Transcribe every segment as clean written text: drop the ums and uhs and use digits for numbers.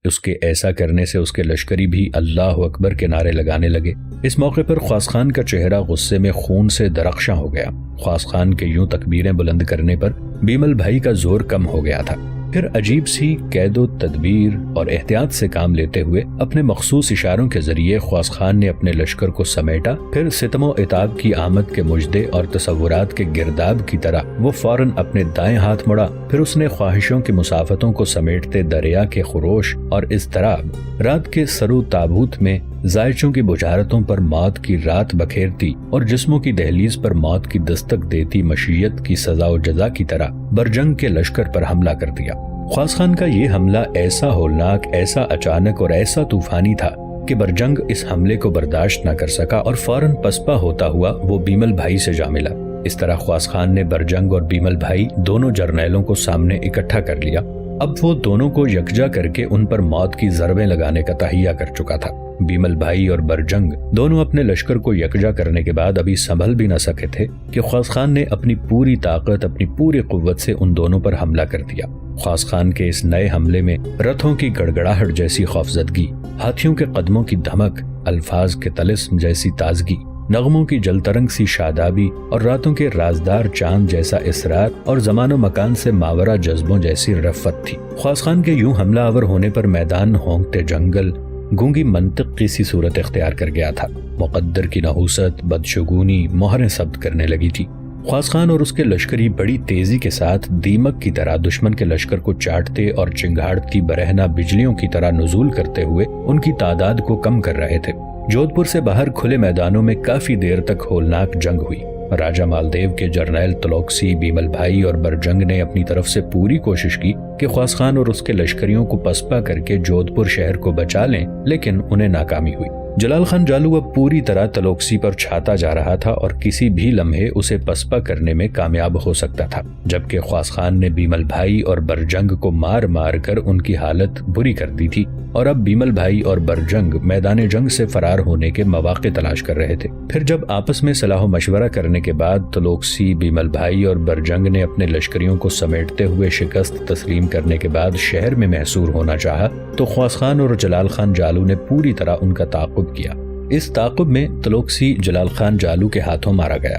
اس کے ایسا کرنے سے اس کے لشکری بھی اللہ اکبر کے نعرے لگانے لگے۔ اس موقع پر خواص خان کا چہرہ غصے میں خون سے درخشاں ہو گیا۔ خواص خان کے یوں تکبیریں بلند کرنے پر بیمل بھائی کا زور کم ہو گیا تھا۔ پھر عجیب سی قید و تدبیر اور احتیاط سے کام لیتے ہوئے اپنے مخصوص اشاروں کے ذریعے خواص خان نے اپنے لشکر کو سمیٹا۔ پھر ستم و عتاب کی آمد کے مژدے اور تصورات کے گرداب کی طرح وہ فوراً اپنے دائیں ہاتھ مڑا۔ پھر اس نے خواہشوں کی مسافتوں کو سمیٹتے دریا کے خروش اور اضطراب، رات کے سرو تابوت میں ذائچوں کی بجھارتوں پر موت کی رات بکھیرتی اور جسموں کی دہلیز پر موت کی دستک دیتی مشیت کی سزا و جزا کی طرح برجنگ کے لشکر پر حملہ کر دیا۔ خواص خان کا یہ حملہ ایسا ہولناک، ایسا اچانک اور ایسا طوفانی تھا کہ برجنگ اس حملے کو برداشت نہ کر سکا اور فوراً پسپا ہوتا ہوا وہ بیمل بھائی سے جا ملا۔ اس طرح خواص خان نے برجنگ اور بیمل بھائی دونوں جرنیلوں کو سامنے اکٹھا کر لیا۔ اب وہ دونوں کو یکجا کر کے ان پر موت کی ضربیں لگانے کا تہیہ کر چکا تھا۔ بیمل بھائی اور برجنگ دونوں اپنے لشکر کو یکجا کرنے کے بعد ابھی سنبھل بھی نہ سکے تھے کہ خواص خان نے اپنی پوری طاقت، اپنی پوری قوت سے ان دونوں پر حملہ کر دیا۔ خواص خان کے اس نئے حملے میں رتھوں کی گڑگڑاہٹ جیسی خوفزدگی، ہاتھیوں کے قدموں کی دھمک، الفاظ کے طلسم جیسی تازگی، نغموں کی جلترنگ سی شادابی اور راتوں کے رازدار چاند جیسا اسرار اور زمان و مکان سے ماورہ جذبوں جیسی رفت تھی۔ خواص خان کے یوں حملہ آور ہونے پر میدان ہونکتے جنگل گونگی منطق کی سی صورت اختیار کر گیا تھا۔ مقدر کی نحوست، بدشگونی مہریں ثبت کرنے لگی تھی۔ خواص خان اور اس کے لشکری بڑی تیزی کے ساتھ دیمک کی طرح دشمن کے لشکر کو چاٹتے اور چنگھاڑتی برہنہ بجلیوں کی طرح نزول کرتے ہوئے ان کی تعداد کو کم کر رہے تھے۔ جودھ پور سے باہر کھلے میدانوں میں کافی دیر تک ہولناک جنگ ہوئی۔ راجہ مالدیو کے جرنیل تلوکسی، بیمل بھائی اور برجنگ نے اپنی طرف سے پوری کوشش کی کہ خواص خان اور اس کے لشکریوں کو پسپا کر کے جودھ پور شہر کو بچا لیں، لیکن انہیں ناکامی ہوئی۔ جلال خان جالو اب پوری طرح تلوکسی پر چھاتا جا رہا تھا اور کسی بھی لمحے اسے پسپا کرنے میں کامیاب ہو سکتا تھا، جبکہ خواص خان نے بیمل بھائی اور برجنگ کو مار مار کر ان کی حالت بری کر دی تھی اور اب بیمل بھائی اور برجنگ میدان جنگ سے فرار ہونے کے مواقع تلاش کر رہے تھے۔ پھر جب آپس میں صلاح و مشورہ کرنے کے بعد تلوکسی، بیمل بھائی اور برجنگ نے اپنے لشکریوں کو سمیٹتے ہوئے شکست تسلیم کرنے کے بعد شہر میں محصور ہونا چاہا تو خواص خان اور جلال خان جالو نے پوری طرح ان کا تعاقب کیا۔ اس تعاقب میں تلوکسی جلال خان جالو کے ہاتھوں مارا گیا،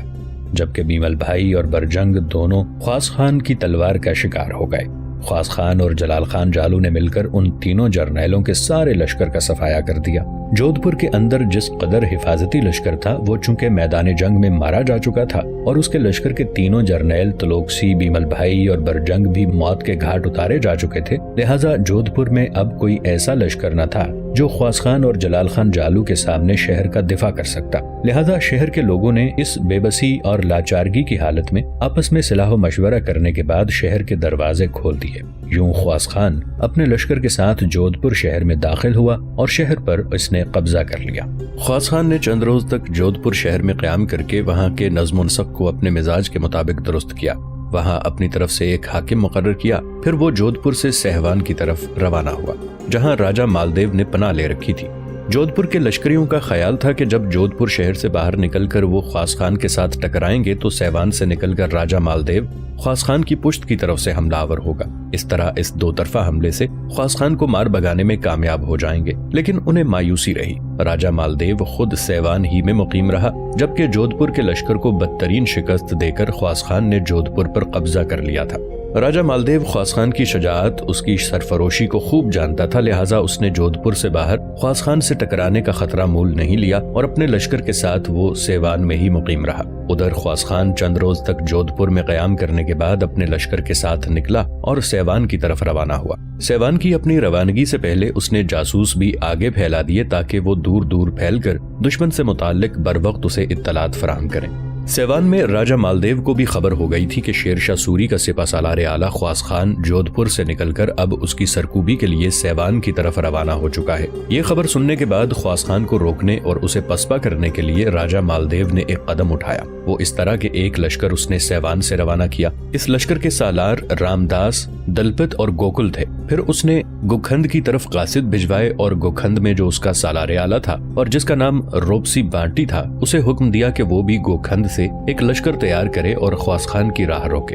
جبکہ بیمل بھائی اور برجنگ دونوں خواص خان کی تلوار کا شکار ہو گئے۔ خواص خان اور جلال خان جالو نے مل کر ان تینوں جرنیلوں کے سارے لشکر کا صفایا کر دیا۔ جودھ پور کے اندر جس قدر حفاظتی لشکر تھا وہ چونکہ میدان جنگ میں مارا جا چکا تھا اور اس کے لشکر کے تینوں جرنیل تلوکسی، بیمل بھائی اور برجنگ بھی موت کے گھاٹ اتارے جا چکے تھے، لہٰذا جودھ پور میں اب کوئی ایسا لشکر نہ تھا جو خواص خان اور جلال خان جالو کے سامنے شہر کا دفاع کر سکتا۔ لہٰذا شہر کے لوگوں نے اس بے بسی اور لاچارگی کی حالت میں آپس میں صلاح و مشورہ کرنے کے بعد شہر کے دروازے کھول دیے۔ یوں خواص خان اپنے لشکر کے ساتھ جودھ پور شہر میں داخل ہوا اور شہر پر اس نے قبضہ کر لیا۔ خواص خان نے چند روز تک جودھ پور شہر میں قیام کر کے وہاں کے نظم و نسق کو اپنے مزاج کے مطابق درست کیا۔ وہاں اپنی طرف سے ایک حاکم مقرر کیا۔ پھر وہ جودھ پور سے سہوان کی طرف روانہ ہوا، جہاں راجہ مالدیو نے پناہ لے رکھی تھی۔ جودھ پور کے لشکریوں کا خیال تھا کہ جب جودھ پور شہر سے باہر نکل کر وہ خواص خان کے ساتھ ٹکرائیں گے تو سیوان سے نکل کر راجہ مالدیو خواص خان کی پشت کی طرف سے حملہ آور ہوگا۔ اس طرح اس دو طرفہ حملے سے خواص خان کو مار بھگانے میں کامیاب ہو جائیں گے، لیکن انہیں مایوسی رہی۔ راجہ مالدیو خود سیوان ہی میں مقیم رہا، جبکہ جودھ پور کے لشکر کو بدترین شکست دے کر خواص خان نے جودھ پور پر قبضہ کر لیا تھا۔ راجہ مالدیو خواص خان کی شجاعت، اس کی سرفروشی کو خوب جانتا تھا، لہٰذا اس نے جودھ پور سے باہر خواص خان سے ٹکرانے کا خطرہ مول نہیں لیا اور اپنے لشکر کے ساتھ وہ سیوان میں ہی مقیم رہا۔ ادھر خواص خان چند روز تک جودھ پور میں قیام کرنے کے بعد اپنے لشکر کے ساتھ نکلا اور سیوان کی طرف روانہ ہوا۔ سیوان کی اپنی روانگی سے پہلے اس نے جاسوس بھی آگے پھیلا دیے تاکہ وہ دور دور پھیل کر دشمن سے متعلق بروقت اسے اطلاعات فراہم کریں۔ سیوان میں راجہ مالدیو کو بھی خبر ہو گئی تھی کہ شیر شاہ سوری کا سپہ سالار اعلیٰ خواص خان جودھ پور سے نکل کر اب اس کی سرکوبی کے لیے سیوان کی طرف روانہ ہو چکا ہے۔ یہ خبر سننے کے بعد خواص خان کو روکنے اور اسے پسپا کرنے کے لیے راجہ مالدیو نے ایک قدم اٹھایا۔ وہ اس طرح کے ایک لشکر اس نے سیوان سے روانہ کیا۔ اس لشکر کے سالار رامداس، دلپت اور گوکل تھے۔ پھر اس نے گوکھند کی طرف قاصد بھجوائے اور گوکھند میں جو اس کا سالار اعلیٰ تھا اور جس کا نام روپسی بانٹی تھا، اسے حکم دیا کہ وہ بھی گوکھند سے ایک لشکر تیار کرے اور خواص خان کی راہ روکے۔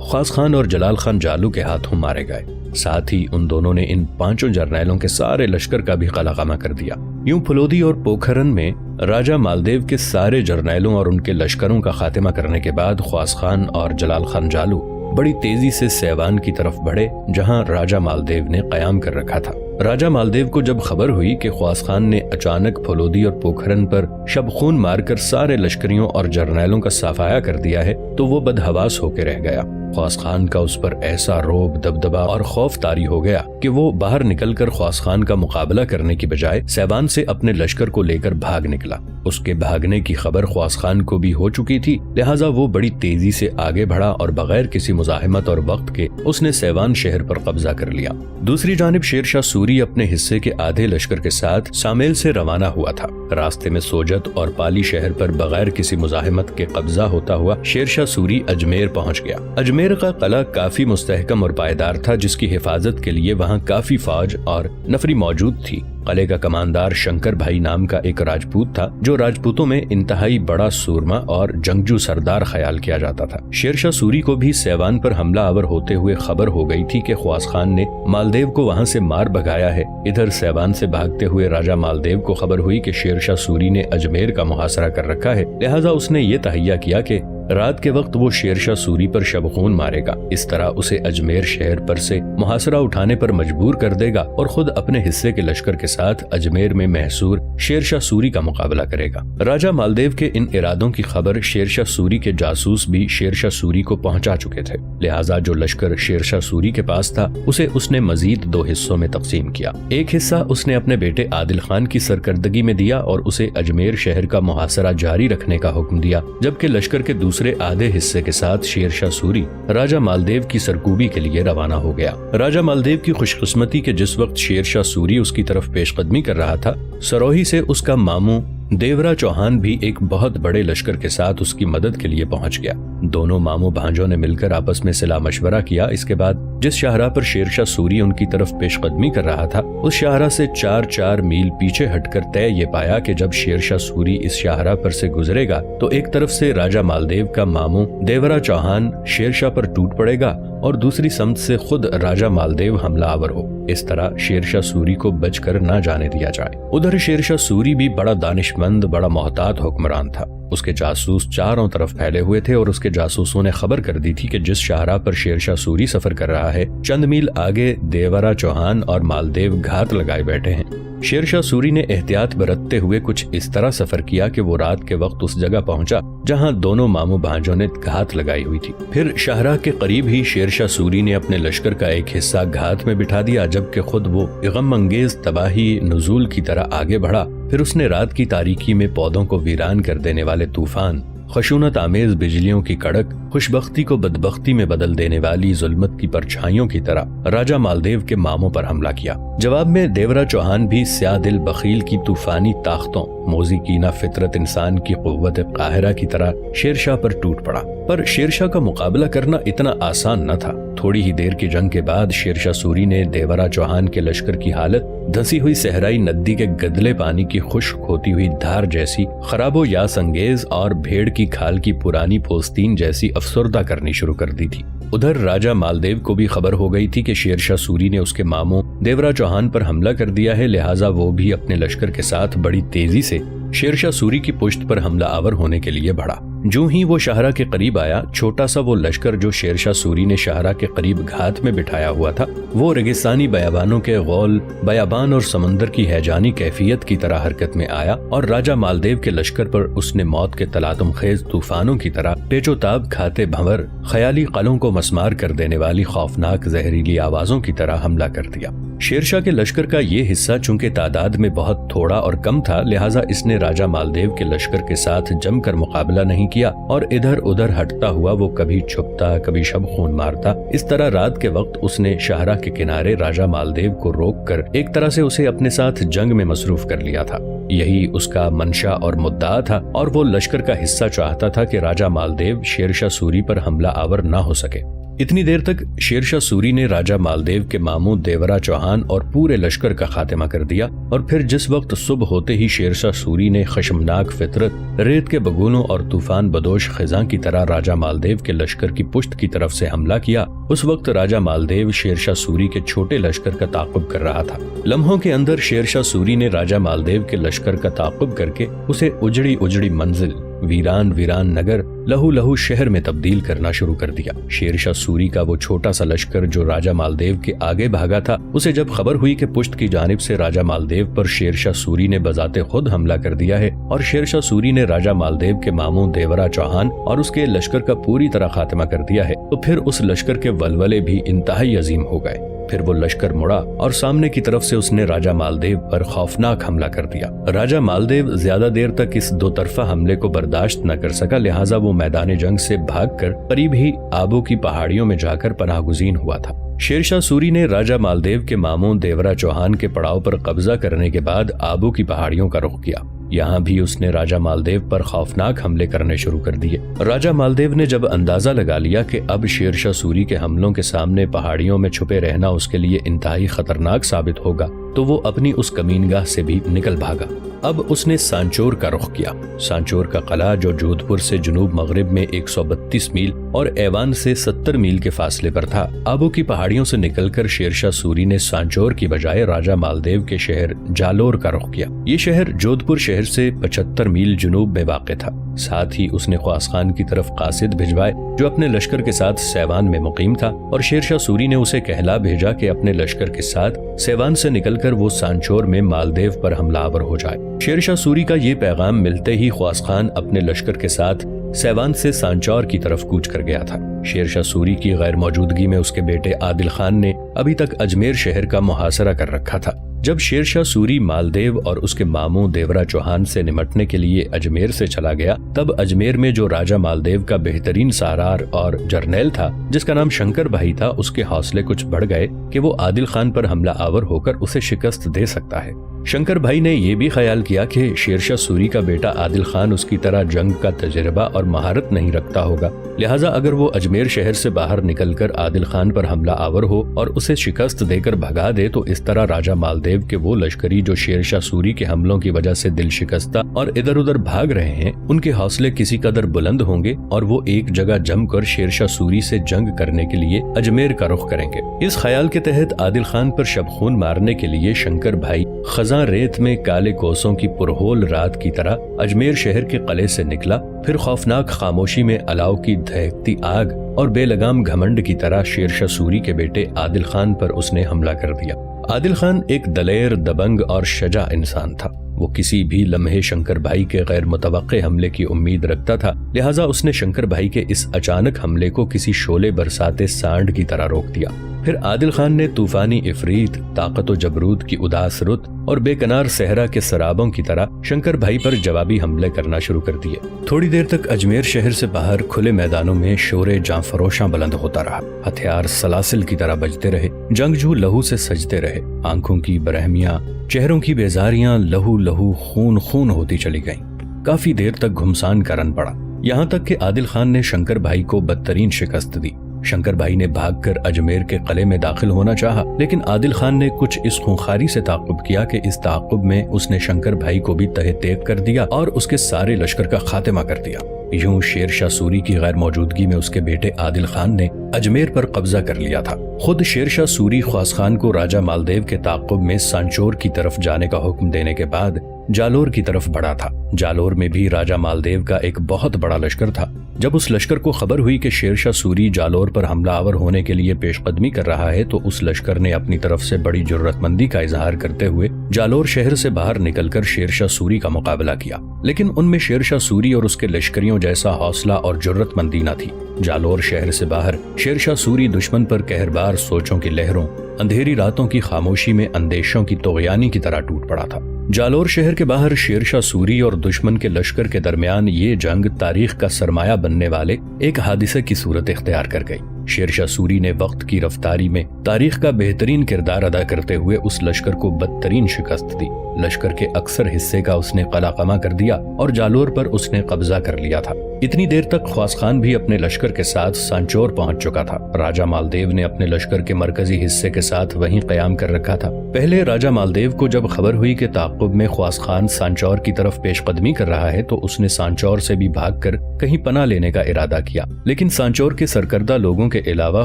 خواص خان اور جلال خان جالو کے ہاتھوں مارے گئے۔ ساتھ ہی ان دونوں نے ان 5 جرنیلوں کے سارے لشکر کا بھی قلعہ کر دیا۔ یوں پھلودی اور پوکھرن میں راجہ مالدیو کے سارے جرنیلوں اور ان کے لشکروں کا خاتمہ کرنے کے بعد خواص خان اور جلال خان جالو بڑی تیزی سے سیوان کی طرف بڑھے، جہاں راجہ مالدیو نے قیام کر رکھا تھا۔ راجہ مالدیو کو جب خبر ہوئی کہ خواص خان نے اچانک پھلودی اور پوکھرن پر شب خون مار کر سارے لشکریوں اور جرنیلوں کا صفایا کر دیا ہے تو وہ بدحواس ہو کے رہ گیا۔ خواص خان کا اس پر ایسا روب، دبدبا اور خوف طاری ہو گیا کہ وہ باہر نکل کر خواص خان کا مقابلہ کرنے کی بجائے سیوان سے اپنے لشکر کو لے کر بھاگ نکلا۔ اس کے بھاگنے کی خبر خواص خان کو بھی ہو چکی تھی، لہٰذا وہ بڑی تیزی سے آگے بڑھا اور بغیر کسی مزاحمت اور وقت کے اس نے سیوان شہر پر قبضہ کر لیا۔ دوسری جانب شیر شاہ سوری اپنے حصے کے آدھے لشکر کے ساتھ سامیل سے روانہ ہوا تھا۔ راستے میں سوجت اور پالی شہر پر بغیر کسی مزاحمت کے قبضہ ہوتا ہوا شیر شاہ سوری اجمیر پہنچ گیا۔ اجمیر کا قلعہ کافی مستحکم اور پائیدار تھا، جس کی حفاظت کے لیے وہاں کافی فوج اور نفری موجود تھی۔ قلعے کا کماندار شنکر بھائی نام کا ایک راجپوت تھا، جو راجپوتوں میں انتہائی بڑا سورما اور جنگجو سردار خیال کیا جاتا تھا۔ شیر شاہ سوری کو بھی سیوان پر حملہ آور ہوتے ہوئے خبر ہو گئی تھی کہ خواص خان نے مالدیو کو وہاں سے مار بھگایا ہے۔ ادھر سیوان سے بھاگتے ہوئے راجہ مالدیو کو خبر ہوئی کہ شیر شاہ سوری نے اجمیر کا محاصرہ کر رکھا ہے، لہٰذا اس نے یہ تہیہ کیا کہ رات کے وقت وہ شیر شاہ سوری پر شبخون مارے گا، اس طرح اسے اجمیر شہر پر سے محاصرہ اٹھانے پر مجبور کر دے گا اور خود اپنے حصے کے لشکر کے ساتھ اجمیر میں محصور شیر شاہ سوری کا مقابلہ کرے گا۔ راجہ مالدیو کے ان ارادوں کی خبر شیر شاہ سوری کے جاسوس بھی شیر شاہ سوری کو پہنچا چکے تھے، لہٰذا جو لشکر شیر شاہ سوری کے پاس تھا اسے اس نے مزید 2 حصوں میں تقسیم کیا۔ ایک حصہ اس نے اپنے بیٹے عادل خان کی سرکردگی میں دیا اور اسے اجمیر شہر کا محاصرہ جاری رکھنے کا حکم دیا، جبکہ لشکر کے دوسرے آدھے حصے کے ساتھ شیر شاہ سوری راجہ مالدیو کی سرکوبی کے لیے روانہ ہو گیا۔ راجہ مالدیو کی خوش قسمتی کہ جس وقت شیر شاہ سوری اس کی طرف پیش قدمی کر رہا تھا، سروہی سے اس کا ماموں دیورا چوہان بھی ایک بہت بڑے لشکر کے ساتھ اس کی مدد کے لیے پہنچ گیا۔ دونوں ماموں بھانجوں نے مل کر آپس میں صلاح مشورہ کیا۔ اس کے بعد جس شاہراہ پر شیر شاہ سوری ان کی طرف پیش قدمی کر رہا تھا، اس شاہراہ سے 4 میل پیچھے ہٹ کر طے یہ پایا کہ جب شیر شاہ سوری اس شاہراہ پر سے گزرے گا تو ایک طرف سے راجہ مالدیو کا ماموں دیورا چوہان شیر شاہ پر ٹوٹ پڑے گا اور دوسری سمت سے خود راجہ مالدیو حملہ آور ہو، اس طرح شیر شاہ سوری کو بچ کر نہ جانے دیا جائے۔ ادھر شیر شاہ سوری بھی بڑا دانشمند، بڑا محتاط حکمران تھا۔ اس کے جاسوس چاروں طرف پھیلے ہوئے تھے اور اس کے جاسوسوں نے خبر کر دی تھی کہ جس شاہراہ پر شیر شاہ سوری سفر کر رہا ہے، چند میل آگے دیورا چوہان اور مالدیو گھات لگائے بیٹھے ہیں۔ شیر شاہ سوری نے احتیاط برتتے ہوئے کچھ اس طرح سفر کیا کہ وہ رات کے وقت اس جگہ پہنچا جہاں دونوں ماموں بھانجوں نے گھات لگائی ہوئی تھی۔ پھر شاہراہ کے قریب ہی شیر شاہ سوری نے اپنے لشکر کا ایک حصہ گھات میں بٹھا دیا، جبکہ خود وہ غم انگیز تباہی نزول کی طرح آگے بڑھا۔ پھر اس نے رات کی تاریکی میں پودوں کو ویران کر دینے والے طوفان، خشونت آمیز بجلیوں کی کڑک، خوشبختی کو بدبختی میں بدل دینے والی ظلمت کی پرچھائیوں کی طرح راجہ مالدیو کے ماموں پر حملہ کیا۔ جواب میں دیورا چوہان بھی سیاہ دل بخیل کی طوفانی طاقتوں، موذی کینہ فطرت انسان کی قوت قاہرہ کی طرح شیر شاہ پر ٹوٹ پڑا۔ پر شیر شاہ کا مقابلہ کرنا اتنا آسان نہ تھا۔ تھوڑی ہی دیر کی جنگ کے بعد شیر شاہ سوری نے دیورا چوہان کے لشکر کی حالت دھسی ہوئی صحرائی ندی کے گدلے پانی کی خشک ہوتی ہوئی دھار جیسی، خراب و یاس انگیز اور بھیڑ کی کھال کی پرانی پوستین جیسی افسردہ کرنی شروع کر دی تھی۔ ادھر راجہ مالدیو کو بھی خبر ہو گئی تھی کہ شیر شاہ سوری نے اس کے ماموں دیورا چوہان پر حملہ کر دیا ہے، لہٰذا وہ بھی اپنے لشکر کے ساتھ بڑی تیزی سے شیر شاہ سوری کی پشت پر حملہ آور ہونے کے لیے بڑھا۔ جو ہی وہ شاہراہ کے قریب آیا، چھوٹا سا وہ لشکر جو شیر شاہ سوری نے شاہراہ کے قریب گھات میں بٹھایا ہوا تھا، وہ ریگستانی بیابانوں کے غول، بیابان اور سمندر کی ہیجانی کیفیت کی طرح حرکت میں آیا اور راجہ مالدیو کے لشکر پر اس نے موت کے تلاطم خیز طوفانوں کی طرح پیچ و تاب کھاتے بھنور، خیالی قلعوں کو مسمار کر دینے والی خوفناک زہریلی آوازوں کی طرح حملہ کر دیا۔ شیر شاہ کے لشکر کا یہ حصہ چونکہ تعداد میں بہت تھوڑا اور کم تھا، لہٰذا اس نے راجہ مالدیو کے لشکر کے ساتھ جم کر مقابلہ نہیں کیا اور ادھر ادھر ہٹتا ہوا وہ کبھی چھپتا، کبھی شب خون مارتا۔ اس طرح رات کے وقت اس نے شاہراہ کے کنارے راجہ مالدیو کو روک کر ایک طرح سے اسے اپنے ساتھ جنگ میں مصروف کر لیا تھا۔ یہی اس کا منشا اور مدعا تھا اور وہ لشکر کا حصہ چاہتا تھا کہ راجہ مالدیو شیر شاہ سوری پر حملہ آور نہ ہو سکے۔ اتنی دیر تک شیر شاہ سوری نے راجہ مالدیو کے ماموں دیورا چوہان اور پورے لشکر کا خاتمہ کر دیا، اور پھر جس وقت صبح ہوتے ہی شیر شاہ سوری نے خشمناک فطرت، ریت کے بگولوں اور طوفان بدوش خزاں کی طرح راجہ مالدیو کے لشکر کی پشت کی طرف سے حملہ کیا، اس وقت راجہ مالدیو شیر شاہ سوری کے چھوٹے لشکر کا تعاقب کر رہا تھا۔ لمحوں کے اندر شیر شاہ سوری نے راجہ مالدیو کے لشکر کا تعاقب کر کے اسے اجڑی اجڑی منزل، ویران ویران نگر، لہو لہو شہر میں تبدیل کرنا شروع کر دیا۔ شیر شاہ سوری کا وہ چھوٹا سا لشکر جو راجہ مالدیو کے آگے بھاگا تھا، اسے جب خبر ہوئی کہ پشت کی جانب سے راجہ مالدیو پر شیر شاہ سوری نے بذات خود حملہ کر دیا ہے اور شیر شاہ سوری نے راجہ مالدیو کے ماموں دیورا چوہان اور اس کے لشکر کا پوری طرح خاتمہ کر دیا ہے، تو پھر اس لشکر کے ولولے بھی انتہائی عظیم ہو گئے۔ پھر وہ لشکر مڑا اور سامنے کی طرف سے اس نے راجہ مالدیو پر خوفناک حملہ کر دیا۔ راجہ مالدیو زیادہ دیر تک اس دو طرفہ حملے کو برداشت نہ کر سکا، لہٰذا وہ میدان جنگ سے بھاگ کر قریب ہی آبو کی پہاڑیوں میں جا کر پناہ گزین ہوا تھا۔ شیر شاہ سوری نے راجہ مالدیو کے ماموں دیورا چوہان کے پڑاؤ پر قبضہ کرنے کے بعد آبو کی پہاڑیوں کا رخ کیا۔ یہاں بھی اس نے راجہ مالدیو پر خوفناک حملے کرنے شروع کر دیے۔ راجہ مالدیو نے جب اندازہ لگا لیا کہ اب شیر شاہ سوری کے حملوں کے سامنے پہاڑیوں میں چھپے رہنا اس کے لیے انتہائی خطرناک ثابت ہوگا، تو وہ اپنی اس کمینگاہ سے بھی نکل بھاگا۔ اب اس نے سانچور کا رخ کیا۔ سانچور کا قلعہ جو جودھ پور سے جنوب مغرب میں 132 میل اور ایوان سے 70 میل کے فاصلے پر تھا۔ آبو کی پہاڑیوں سے نکل کر شیر شاہ سوری نے سانچور کی بجائے راجہ مالدیو کے شہر جالور کا رخ کیا۔ یہ شہر جودھ پور شہر سے 75 میل جنوب میں واقع تھا۔ ساتھ ہی اس نے خواص خان کی طرف قاصد بھجوائے جو اپنے لشکر کے ساتھ سیوان میں مقیم تھا، اور شیر شاہ سوری نے اسے کہلا بھیجا کہ اپنے لشکر کے ساتھ سیوان سے نکل کر وہ سانچور میں مالدیو پر حملہ آور ہو جائے۔ شیر شاہ سوری کا یہ پیغام ملتے ہی خواص خان اپنے لشکر کے ساتھ سیوان سے سانچور کی طرف کوچ کر گیا تھا۔ شیر شاہ سوری کی غیر موجودگی میں اس کے بیٹے عادل خان نے ابھی تک اجمیر شہر کا محاصرہ کر رکھا تھا۔ جب شیر شاہ سوری مالدیو اور اس کے ماموں دیورا چوہان سے نمٹنے کے لیے اجمیر سے چلا گیا، تب اجمیر میں جو راجہ مالدیو کا بہترین سالار اور جرنیل تھا جس کا نام شنکر بھائی تھا، اس کے حوصلے کچھ بڑھ گئے کہ وہ عادل خان پر حملہ آور ہو کر اسے شکست دے سکتا ہے۔ شنکر بھائی نے یہ بھی خیال کیا کہ شیر شاہ سوری کا بیٹا عادل خان اس کی طرح جنگ کا تجربہ اور مہارت نہیں رکھتا ہوگا، لہٰذا اگر وہ اجمیر شہر سے باہر نکل کر عادل خان پر حملہ آور ہو اور اسے شکست دے کر بھگا دے، تو اس طرح راجہ مالدیو کے وہ لشکری جو شیر شاہ سوری کے حملوں کی وجہ سے دل شکستہ اور ادھر ادھر بھاگ رہے ہیں، ان کے حوصلے کسی قدر بلند ہوں گے اور وہ ایک جگہ جم کر شیر شاہ سوری سے جنگ کرنے کے لیے اجمیر کا رخ کریں گے۔ اس خیال کے تحت عادل خان پر شبخون مارنے کے لیے شنکر بھائی خزاں ریت میں کالے کوسوں کی پرہول رات کی طرح اجمیر شہر کے قلعے سے نکلا، پھر خوفناک خاموشی میں الاؤ کی دہکتی آگ اور بے لگام گھمنڈ کی طرح شیر شاہ سوری کے بیٹے عادل خان پر اس نے حملہ کر دیا۔ عادل خان ایک دلیر، دبنگ اور شجاع انسان تھا۔ وہ کسی بھی لمحے شنکر بھائی کے غیر متوقع حملے کی امید رکھتا تھا، لہٰذا اس نے شنکر بھائی کے اس اچانک حملے کو کسی شعلے برساتے سانڈ کی طرح روک دیا۔ پھر عادل خان نے طوفانی افریت، طاقت و جبروت کی اداس رت اور بے کنار صحرا کے سرابوں کی طرح شنکر بھائی پر جوابی حملے کرنا شروع کر دیے۔ تھوڑی دیر تک اجمیر شہر سے باہر کھلے میدانوں میں شور جاں فروشاں بلند ہوتا رہا، ہتھیار سلاسل کی طرح بجتے رہے، جنگجو لہو سے سجتے رہے، آنکھوں کی برہمیاں، چہروں کی بیزاریاں لہو لہو خون خون ہوتی چلی گئیں۔ کافی دیر تک گھمسان کا رن پڑا، یہاں تک کہ عادل خان نے شنکر بھائی کو بدترین شکست دی۔ شنکر بھائی نے بھاگ کر اجمیر کے قلعے میں داخل ہونا چاہا، لیکن عادل خان نے کچھ اس خونخاری سے تعاقب کیا کہ اس تعاقب میں اس نے شنکر بھائی کو بھی تہہ تیغ کر دیا اور اس کے سارے لشکر کا خاتمہ کر دیا۔ یوں شیر شاہ سوری کی غیر موجودگی میں اس کے بیٹے عادل خان نے اجمیر پر قبضہ کر لیا تھا۔ خود شیر شاہ سوری خواص خان کو راجہ مالدیو کے تعاقب میں سانچور کی طرف جانے کا حکم دینے کے بعد جالور کی طرف بڑھا تھا۔ جالور میں بھی راجہ مالدیو کا ایک بہت بڑا لشکر تھا۔ جب اس لشکر کو خبر ہوئی کہ شیر شاہ سوری جالور پر حملہ آور ہونے کے لیے پیش قدمی کر رہا ہے، تو اس لشکر نے اپنی طرف سے بڑی جرات مندی کا اظہار کرتے ہوئے جالور شہر سے باہر نکل کر شیر شاہ سوری کا مقابلہ کیا، لیکن ان میں شیر شاہ سوری اور اس کے لشکریوں جیسا حوصلہ اور جرات مندی نہ تھی۔ جالور شہر سے باہر شیر شاہ سوری دشمن پر قہربار سوچوں کی لہروں، اندھیری راتوں کی خاموشی میں اندیشوں کی طغیانی کی طرح ٹوٹ پڑا تھا۔ جالور شہر کے باہر شیر شاہ سوری اور دشمن کے لشکر کے درمیان یہ جنگ تاریخ کا سرمایہ بننے والے ایک حادثے کی صورت اختیار کر گئی۔ شیرشاہ سوری نے وقت کی رفتاری میں تاریخ کا بہترین کردار ادا کرتے ہوئے اس لشکر کو بدترین شکست دی۔ لشکر کے اکثر حصے کا اس نے قلع قمع کر دیا اور جالور پر اس نے قبضہ کر لیا تھا۔ اتنی دیر تک خواص خان بھی اپنے لشکر کے ساتھ سانچور پہنچ چکا تھا۔ راجہ مالدیو نے اپنے لشکر کے مرکزی حصے کے ساتھ وہیں قیام کر رکھا تھا۔ پہلے راجہ مالدیو کو جب خبر ہوئی کہ تعاقب میں خواص خان سانچور کی طرف پیش قدمی کر رہا ہے تو اس نے سانچور سے بھی بھاگ کر کہیں پناہ لینے کا ارادہ کیا، لیکن سانچور کے سرکردہ لوگوں کے علاوہ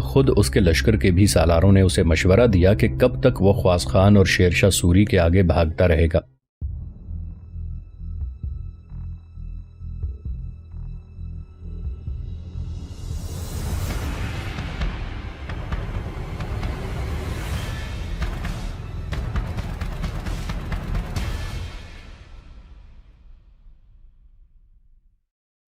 خود اس کے لشکر کے بھی سالاروں نے اسے مشورہ دیا کہ کب تک وہ خواص خان اور شیرشاہ سوری کے آگے بھاگتا رہے گا۔